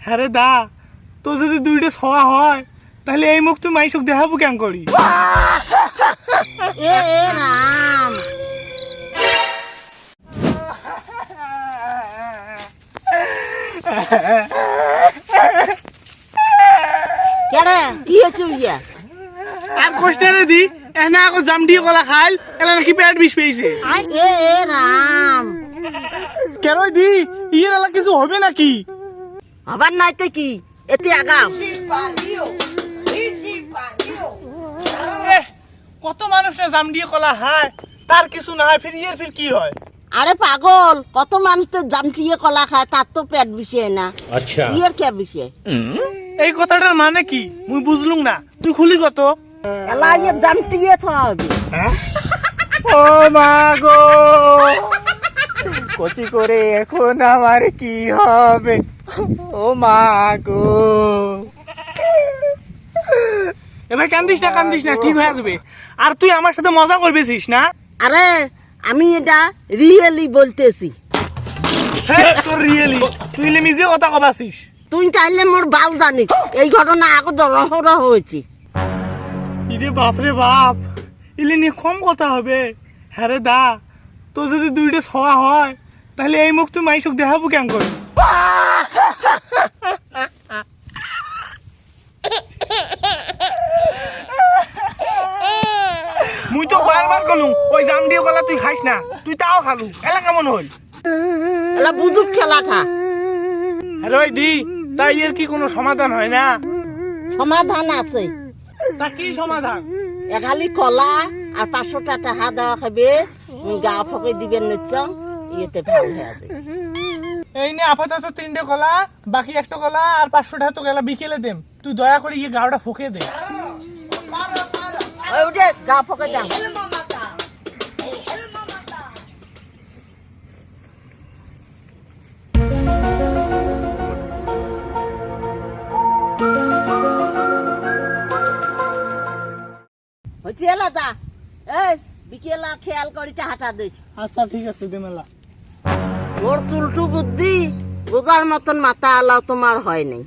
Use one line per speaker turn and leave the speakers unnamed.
হ্যাঁ রে দা, তো যদি দুইটা ছওয়া হয় তাহলে এই মুখ তুই মাইসুক দেখাবো কেন করি?
এ রাম, কেরে কি হয়েছে ইয়া?
আর কষ্টের দি এনা আকৌ জাম দিয়ে কলা খাইল এলা নাকি পেট বিষ পেয়েছে।
এ রাম,
কেন দি ইয়ের এলা কিছু হবে নাকি?
হবার নাইতে কি এতে আগাম।
এহ, কত মানুষ না জাম দিয়ে কলা খায় তার কিছু না হয়, ফির ইয়ের ফির কি হয়?
আরে পাগল, কত মানুষ তো জামটিয়ে কলা খায়, তার তো পেট বিষয় না।
আচ্ছা
ইয়ের কে বিষয়?
এই কথাটার মানে কি মুই বুঝলুম না, তুই খুলি কত?
এলা ইয়ে জামটিয়ে হবে।
ও মা গো, কচি করে এখন আমার কি হবে? ও মা গো,
এবার কান্দিস না, ঠিক হয়ে যাবে। আর তুই আমার সাথে মজা করবেছিস না?
আরে আমি এটা রিয়েলি বলতেছি।
হ্যাঁ তোর রিয়েলি তুই নিজে কথা কবাছিস।
তুই চাইলে মোর বাল জানিস, এই ঘটনা আগে রহরা হয়েছে।
ইরে বাপ রে বাপ, ইলে নিয়ে কম কথা হবে। হ্যাঁ রে দা, তো যদি দুইটা ছওয়া হয় তাহলে এই মুখ তুই মাইসুক দেখাবো কেন করি? মুই তো বারবার কলুম ওই জাম দিয়ে কলা তুই খাইস না, তুই তাও খালু, এলা কেমন হল?
এলা বুঝুক খেলাটা।
হ্যাঁ ওই দি, তাই এর কি কোনো সমাধান হয় না?
সমাধান আছে।
তা কি সমাধান?
এখালি কলা আর 500 টাকা দেওয়া খাবে, গা ফকে দিবেন নিচ্ছং, ইয়েতে ভাল হয়ে যাবে।
এই নে আপাতত 3টে কলা, বাকি একটা কলা আর 500 টাকা তো গেলা বিকেলে দেম, তুই দয়া করে গিয়ে গাওটা ফুকে দে।
ওই উঠে গা ফকে দাও। হচ্ছে এলা তা, এই বিকেলা খেয়াল করিটা হাঁটা দিস।
আচ্ছা ঠিক আছে দে মেলা।
ওর চুলটু বুদ্ধি বোঝার মতন মাথা আলাও তোমার হয় নাই।